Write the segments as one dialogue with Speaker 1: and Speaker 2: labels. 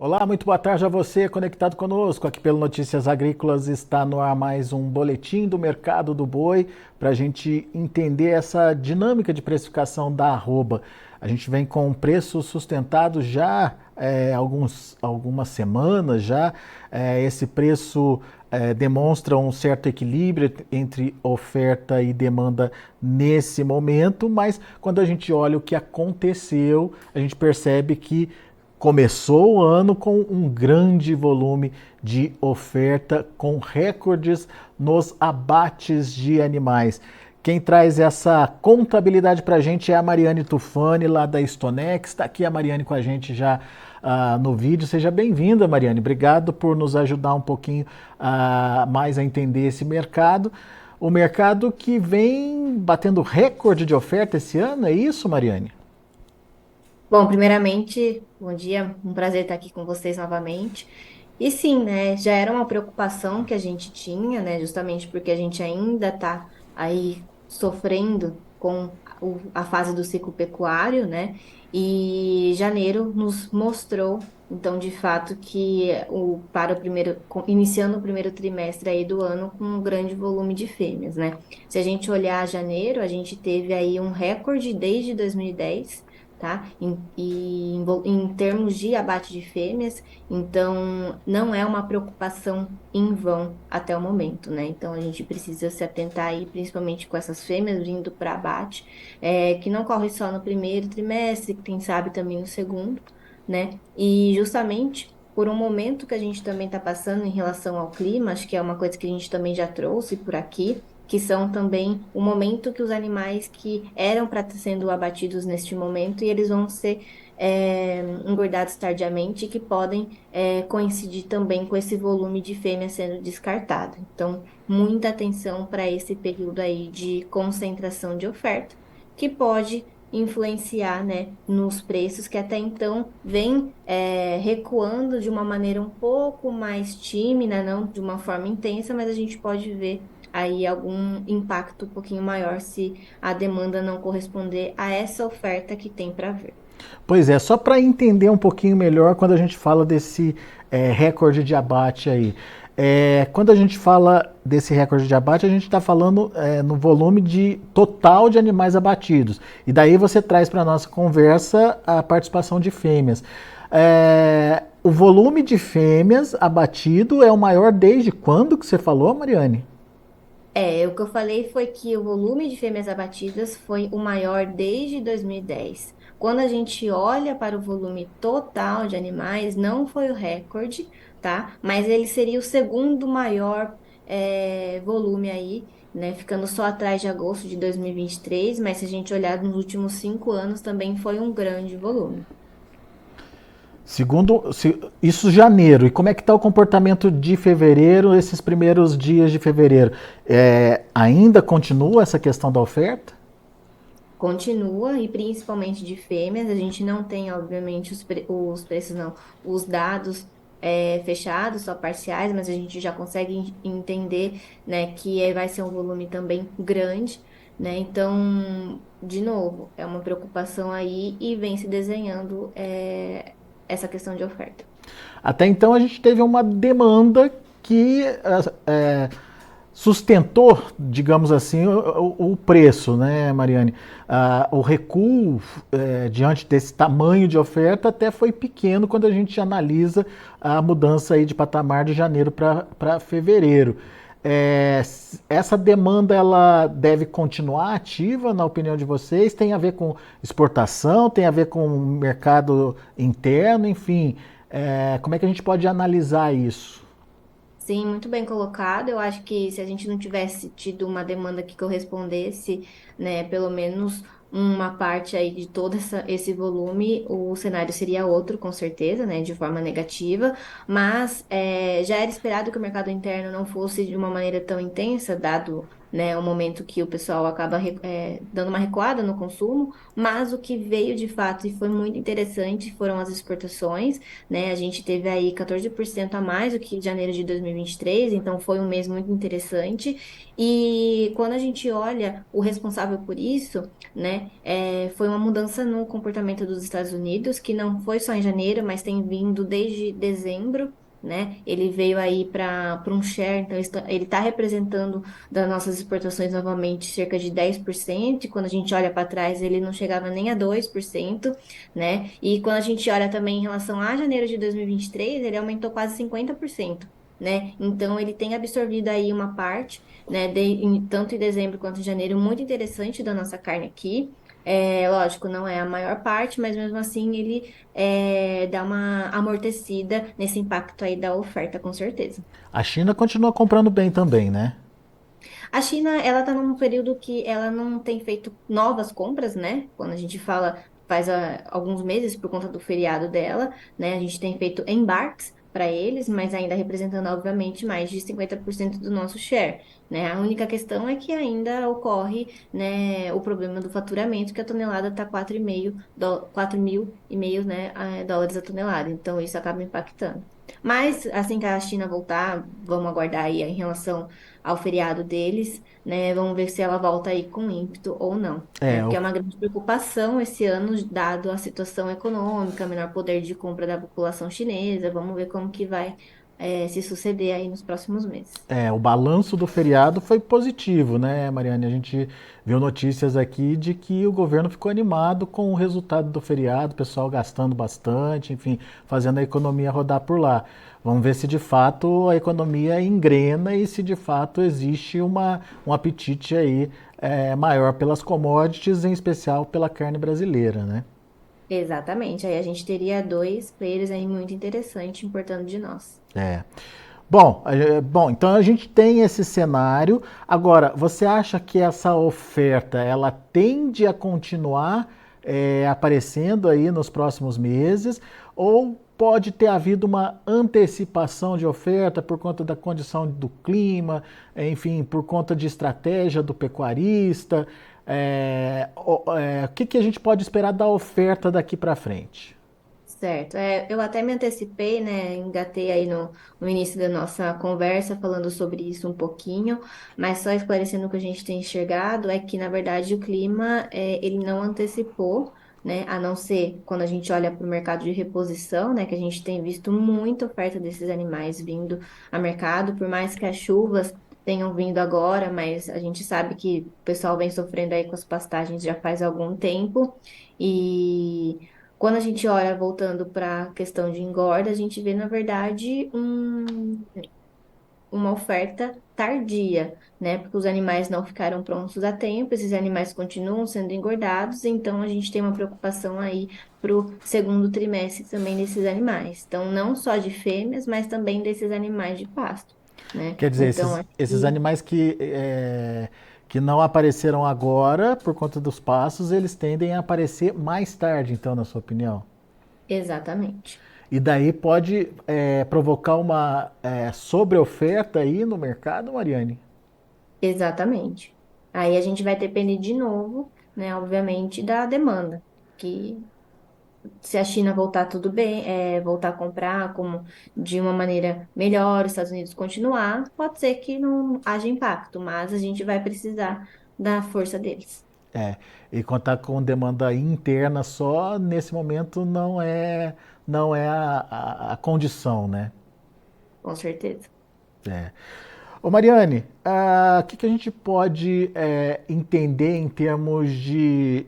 Speaker 1: Olá, muito boa tarde a você conectado conosco aqui pelo Notícias Agrícolas. Está no ar mais um boletim do mercado do boi para a gente entender essa dinâmica de precificação da arroba. A gente vem com preços sustentados já algumas semanas já. Esse preço demonstra um certo equilíbrio entre oferta e demanda nesse momento, mas quando a gente olha o que aconteceu, a gente percebe que começou o ano com um grande volume de oferta, com recordes nos abates de animais. Quem traz essa contabilidade para a gente é a Mariane Tufani, lá da Stonex. Está aqui a Mariane com a gente já no vídeo. Seja bem-vinda, Mariane. Obrigado por nos ajudar um pouquinho mais a entender esse mercado. O mercado que vem batendo recorde de oferta esse ano, é isso, Mariane?
Speaker 2: Bom, primeiramente, bom dia, um prazer estar aqui com vocês novamente. E sim, né, já era uma preocupação que a gente tinha, né, justamente porque a gente ainda está aí sofrendo com a fase do ciclo pecuário, né, e janeiro nos mostrou, então, de fato, que para o primeiro, iniciando o primeiro trimestre aí do ano com um grande volume de fêmeas, né. Se a gente olhar janeiro, a gente teve aí um recorde desde 2010, tá? Em termos de abate de fêmeas, então não é uma preocupação em vão até o momento, né? Então a gente precisa se atentar aí, principalmente com essas fêmeas vindo para abate, que não corre só no primeiro trimestre, que quem sabe também no segundo, né? E justamente por um momento que a gente também está passando em relação ao clima, acho que é uma coisa que a gente também já trouxe por aqui, que são também o momento que os animais que eram para estar sendo abatidos neste momento e eles vão ser engordados tardiamente, que podem coincidir também com esse volume de fêmea sendo descartado. Então, muita atenção para esse período aí de concentração de oferta, que pode influenciar, né, nos preços que até então vem recuando de uma maneira um pouco mais tímida, não de uma forma intensa, mas a gente pode ver aí algum impacto um pouquinho maior se a demanda não corresponder a essa oferta que tem para ver.
Speaker 1: Pois é, só para entender um pouquinho melhor quando a gente fala desse recorde de abate aí. Quando a gente fala desse recorde de abate, a gente está falando no volume de total de animais abatidos. E daí você traz para a nossa conversa a participação de fêmeas. O volume de fêmeas abatido é o maior desde quando que você falou, Mariane?
Speaker 2: O que eu falei foi que o volume de fêmeas abatidas foi o maior desde 2010. Quando a gente olha para o volume total de animais, não foi o recorde, tá? Mas ele seria o segundo maior volume aí, né? Ficando só atrás de agosto de 2023, mas se a gente olhar nos últimos 5 anos, também foi um grande volume.
Speaker 1: Isso janeiro. E como é que está o comportamento de fevereiro, esses primeiros dias de fevereiro? Ainda continua essa questão da oferta?
Speaker 2: Continua, e principalmente de fêmeas, a gente não tem, obviamente, os preços, não, os dados fechados, só parciais, mas a gente já consegue entender, né, que vai ser um volume também grande, né, então, de novo, é uma preocupação aí e vem se desenhando essa questão de oferta.
Speaker 1: Até então a gente teve uma demanda que sustentou, digamos assim, o preço, né, Mariane? O recuo diante desse tamanho de oferta até foi pequeno quando a gente analisa a mudança aí de patamar de janeiro para fevereiro. É, essa demanda ela deve continuar ativa, na opinião de vocês? Tem a ver com exportação, tem a ver com mercado interno, enfim. Como é que a gente pode analisar isso?
Speaker 2: Sim, muito bem colocado. Eu acho que se a gente não tivesse tido uma demanda que correspondesse, né, pelo menos uma parte aí de todo esse volume, o cenário seria outro, com certeza, né, de forma negativa. Mas já era esperado que o mercado interno não fosse de uma maneira tão intensa, dado, né? É um momento que o pessoal acaba dando uma recuada no consumo, mas o que veio de fato e foi muito interessante foram as exportações, né? A gente teve aí 14% a mais do que janeiro de 2023, então foi um mês muito interessante. E quando a gente olha o responsável por isso, né, foi uma mudança no comportamento dos Estados Unidos, que não foi só em janeiro, mas tem vindo desde dezembro. Né? Ele veio aí para um share, então ele está representando das nossas exportações novamente cerca de 10%, e quando a gente olha para trás, ele não chegava nem a 2%, né? E quando a gente olha também em relação a janeiro de 2023, ele aumentou quase 50%. Né? Então ele tem absorvido aí uma parte, né, tanto em dezembro quanto em janeiro, muito interessante da nossa carne aqui. Lógico, não é a maior parte, mas mesmo assim ele dá uma amortecida nesse impacto aí da oferta, com certeza.
Speaker 1: A China continua comprando bem também, né?
Speaker 2: A China, ela está num período que ela não tem feito novas compras, né? Quando a gente fala, faz alguns meses por conta do feriado dela, né? A gente tem feito embarques para eles, mas ainda representando, obviamente, mais de 50% do nosso share, né? A única questão é que ainda ocorre, né, o problema do faturamento, que a tonelada está 4.500, né, dólares a tonelada. Então, isso acaba impactando. Mas, assim que a China voltar, vamos aguardar aí em relação ao feriado deles, né? Vamos ver se ela volta aí com ímpeto ou não, né?
Speaker 1: É,
Speaker 2: Porque
Speaker 1: o
Speaker 2: é uma grande preocupação esse ano, dado a situação econômica, menor poder de compra da população chinesa. Vamos ver como que vai, se suceder aí nos próximos meses.
Speaker 1: o balanço do feriado foi positivo, né, Mariane? A gente viu notícias aqui de que o governo ficou animado com o resultado do feriado, o pessoal gastando bastante, enfim, fazendo a economia rodar por lá. Vamos ver se de fato a economia engrena e se de fato existe um apetite aí maior pelas commodities, em especial pela carne brasileira, né?
Speaker 2: Exatamente. Aí a gente teria dois players aí muito interessantes importando de nós.
Speaker 1: É. Bom, então a gente tem esse cenário. Agora, você acha que essa oferta ela tende a continuar aparecendo aí nos próximos meses, ou pode ter havido uma antecipação de oferta por conta da condição do clima, enfim, por conta de estratégia do pecuarista? O que a gente pode esperar da oferta daqui para frente?
Speaker 2: Certo. Eu até me antecipei, né? Engatei aí no início da nossa conversa falando sobre isso um pouquinho, mas só esclarecendo o que a gente tem enxergado é que, na verdade, o clima, ele não antecipou, né? A não ser quando a gente olha para o mercado de reposição, né? Que a gente tem visto muita oferta desses animais vindo a mercado, por mais que as chuvas tenham vindo agora, mas a gente sabe que o pessoal vem sofrendo aí com as pastagens já faz algum tempo. E quando a gente olha, voltando para a questão de engorda, a gente vê, na verdade, uma oferta tardia, né? Porque os animais não ficaram prontos a tempo, esses animais continuam sendo engordados, então a gente tem uma preocupação aí para o segundo trimestre também desses animais. Então, não só de fêmeas, mas também desses animais de pasto, né?
Speaker 1: Quer dizer,
Speaker 2: Então,
Speaker 1: esses
Speaker 2: aqui,
Speaker 1: animais que não apareceram agora por conta dos passos, eles tendem a aparecer mais tarde, então, na sua opinião?
Speaker 2: exatamente.
Speaker 1: E daí pode provocar uma sobreoferta aí no mercado, Mariane?
Speaker 2: Exatamente. Aí a gente vai depender de novo, né, obviamente, da demanda, que se a China voltar tudo bem, voltar a comprar como de uma maneira melhor, os Estados Unidos continuar, pode ser que não haja impacto, mas a gente vai precisar da força deles,
Speaker 1: É, e contar com demanda interna só, nesse momento, não é a condição, né?
Speaker 2: com certeza.
Speaker 1: É. Ô Mariane, o que a gente pode entender em termos de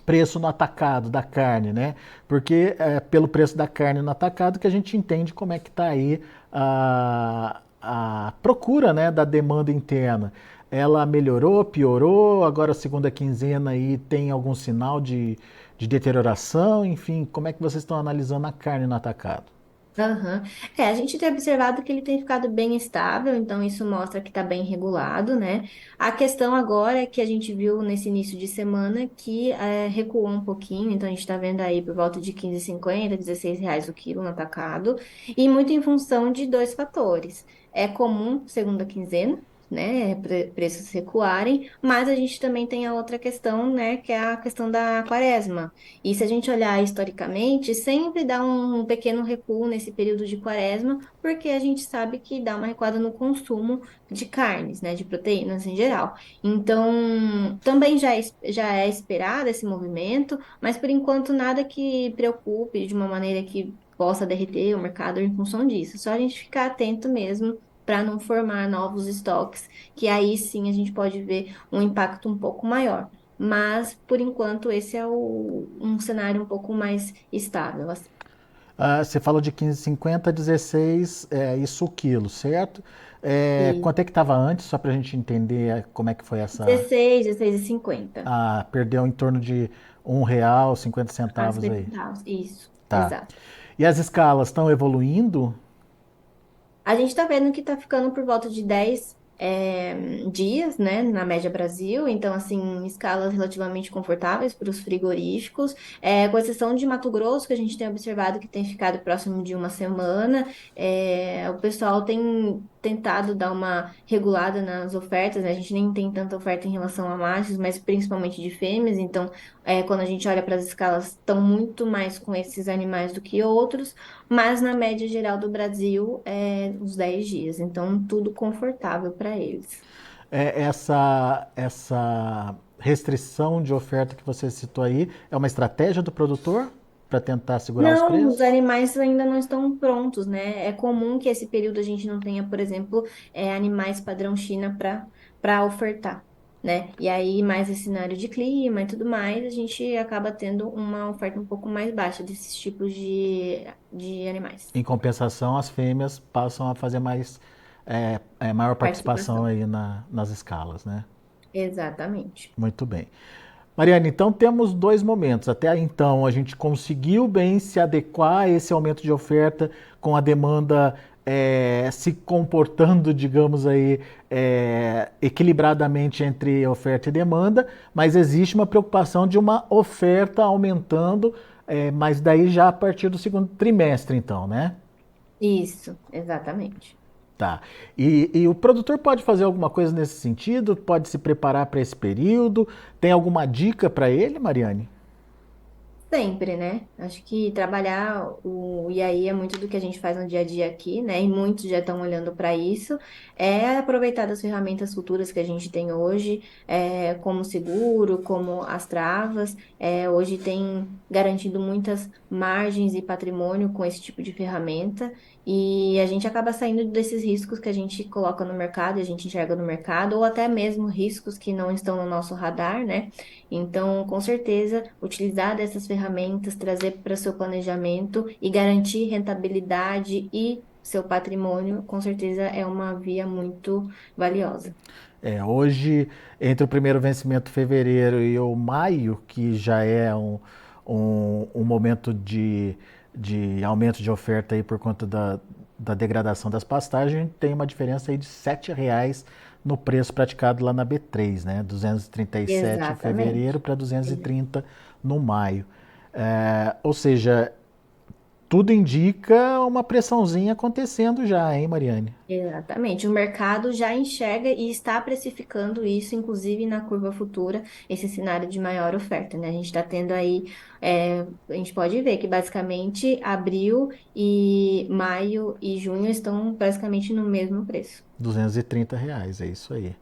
Speaker 1: preço no atacado da carne, né? Porque é pelo preço da carne no atacado que a gente entende como é que está aí a procura, né, da demanda interna. Ela melhorou, piorou, agora a segunda quinzena aí tem algum sinal de deterioração, enfim, como é que vocês estão analisando a carne no atacado?
Speaker 2: Aham. A gente tem observado que ele tem ficado bem estável, então isso mostra que está bem regulado, né? A questão agora é que a gente viu nesse início de semana que recuou um pouquinho, então a gente está vendo aí por volta de 15,50, R$ 16 o quilo no atacado, e muito em função de dois fatores. É comum segunda quinzena, né, preços recuarem, mas a gente também tem a outra questão, né, que é a questão da quaresma. E se a gente olhar historicamente, sempre dá um pequeno recuo nesse período de quaresma, porque a gente sabe que dá uma recuada no consumo de carnes, né, de proteínas em geral. Então, também já é esperado esse movimento, mas por enquanto nada que preocupe de uma maneira que possa derreter o mercado em função disso. Só a gente ficar atento mesmo para não formar novos estoques, que aí sim a gente pode ver um impacto um pouco maior. Mas, por enquanto, esse é um cenário um pouco mais estável, assim.
Speaker 1: Você falou de 15,50, 16, isso o quilo, certo?
Speaker 2: E
Speaker 1: Quanto é que estava antes, só para a gente entender como é que foi essa...
Speaker 2: 16,50
Speaker 1: perdeu em torno de R$ 1,50
Speaker 2: a
Speaker 1: centavos
Speaker 2: 50
Speaker 1: aí.
Speaker 2: centavos. Isso,
Speaker 1: Tá.
Speaker 2: exato.
Speaker 1: E as escalas estão evoluindo?
Speaker 2: A gente está vendo que está ficando por volta de 10 dias, né, na média Brasil, então, assim, escalas relativamente confortáveis para os frigoríficos, com exceção de Mato Grosso, que a gente tem observado que tem ficado próximo de uma semana, o pessoal tem tentado dar uma regulada nas ofertas, né, a gente nem tem tanta oferta em relação a machos, mas principalmente de fêmeas, então, quando a gente olha para as escalas, estão muito mais com esses animais do que outros, mas na média geral do Brasil é uns 10 dias, então tudo confortável para eles.
Speaker 1: Essa restrição de oferta que você citou aí é uma estratégia do produtor para tentar segurar os
Speaker 2: Não, os
Speaker 1: preços?
Speaker 2: animais ainda não estão prontos, né? É comum que esse período a gente não tenha, por exemplo, animais padrão China para ofertar, né? E aí, mais esse cenário de clima e tudo mais, a gente acaba tendo uma oferta um pouco mais baixa desses tipos de animais.
Speaker 1: Em compensação, as fêmeas passam a fazer maior participação
Speaker 2: Participação.
Speaker 1: aí nas escalas, né?
Speaker 2: Exatamente.
Speaker 1: Muito bem. Mariana, então temos dois momentos. Até aí, então, a gente conseguiu bem se adequar a esse aumento de oferta com a demanda se comportando, digamos aí, equilibradamente entre oferta e demanda, mas existe uma preocupação de uma oferta aumentando, mas daí já a partir do segundo trimestre, então, né?
Speaker 2: Isso, exatamente.
Speaker 1: Tá. E o produtor pode fazer alguma coisa nesse sentido? Pode se preparar para esse período? Tem alguma dica para ele, Mariane?
Speaker 2: Sempre, né? Acho que trabalhar o IAI é muito do que a gente faz no dia a dia aqui, né? E muitos já estão olhando para isso. É aproveitar das ferramentas futuras que a gente tem hoje, como o seguro, como as travas. Hoje tem garantido muitas margens e patrimônio com esse tipo de ferramenta. E a gente acaba saindo desses riscos que a gente coloca no mercado, e a gente enxerga no mercado, ou até mesmo riscos que não estão no nosso radar, né? Então, com certeza, utilizar dessas ferramentas, trazer para o seu planejamento e garantir rentabilidade e seu patrimônio, com certeza é uma via muito valiosa.
Speaker 1: Hoje, entre o primeiro vencimento fevereiro e o maio, que já é um momento de aumento de oferta aí por conta da degradação das pastagens, a gente tem uma diferença aí de R$ 7 no preço praticado lá na B3, né? 237 em fevereiro
Speaker 2: Exatamente.
Speaker 1: para 230 no maio. Ou seja, tudo indica uma pressãozinha acontecendo já, hein, Mariane?
Speaker 2: Exatamente. O mercado já enxerga e está precificando isso, inclusive na curva futura, esse cenário de maior oferta, né? A gente está tendo aí, a gente pode ver que basicamente abril e maio e junho estão basicamente no mesmo preço.
Speaker 1: R$ 230, é isso aí.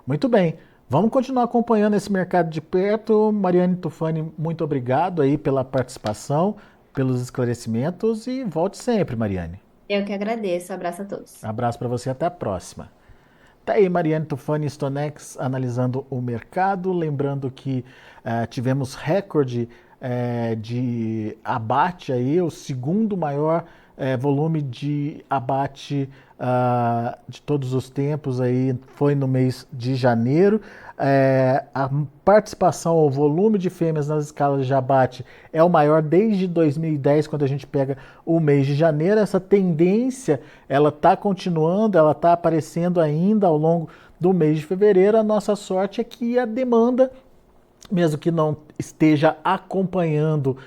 Speaker 1: Muito bem. Vamos continuar acompanhando esse mercado de perto. Mariane Tufani, muito obrigado aí pela participação, pelos esclarecimentos e volte sempre, Mariane.
Speaker 2: Eu que agradeço. Abraço a todos.
Speaker 1: Abraço para você, até a próxima. Tá aí Mariane Tufani Stonex analisando o mercado, lembrando que tivemos recorde de abate aí, o segundo maior volume de abate de todos os tempos aí foi no mês de janeiro. A participação, o volume de fêmeas nas escalas de abate é o maior desde 2010, quando a gente pega o mês de janeiro. Essa tendência, ela está continuando, ela está aparecendo ainda ao longo do mês de fevereiro. A nossa sorte é que a demanda, mesmo que não esteja acompanhando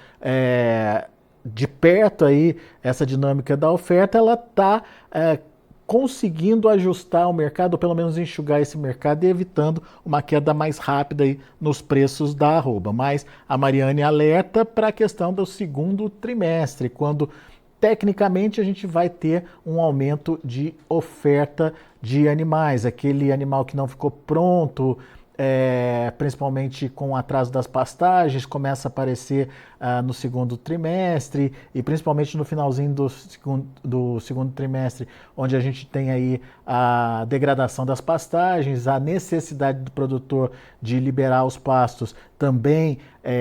Speaker 1: de perto aí essa dinâmica da oferta, ela está conseguindo ajustar o mercado, ou pelo menos enxugar esse mercado e evitando uma queda mais rápida aí nos preços da arroba. Mas a Mariane alerta para a questão do segundo trimestre, quando tecnicamente a gente vai ter um aumento de oferta de animais, aquele animal que não ficou pronto, principalmente com o atraso das pastagens, começa a aparecer no segundo trimestre e principalmente no finalzinho do segundo trimestre, onde a gente tem aí a degradação das pastagens, a necessidade do produtor de liberar os pastos também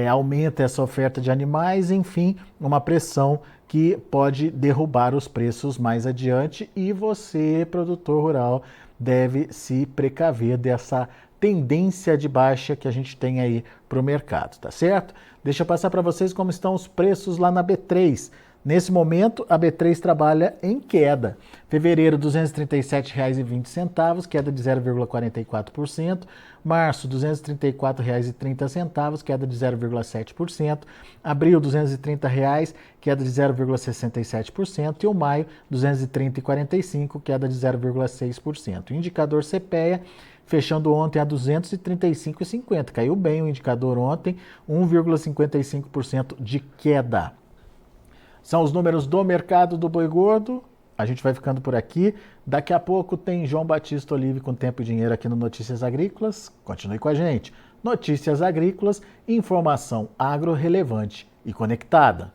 Speaker 1: aumenta essa oferta de animais, enfim, uma pressão que pode derrubar os preços mais adiante e você, produtor rural, deve se precaver dessa tendência de baixa que a gente tem aí para o mercado, tá certo? Deixa eu passar para vocês como estão os preços lá na B3. Nesse momento, a B3 trabalha em queda. Fevereiro, R$ 237,20, queda de 0,44%. Março, R$ 234,30, queda de 0,7%. Abril, R$ 230, queda de 0,67%. E o maio, R$ 230,45, queda de 0,6%. O indicador CPEA, fechando ontem a 235,50. Caiu bem o indicador ontem, 1,55% de queda. São os números do mercado do boi gordo. A gente vai ficando por aqui. Daqui a pouco tem João Batista Olive com Tempo e Dinheiro aqui no Notícias Agrícolas. Continue com a gente. Notícias Agrícolas, informação agro relevante e conectada.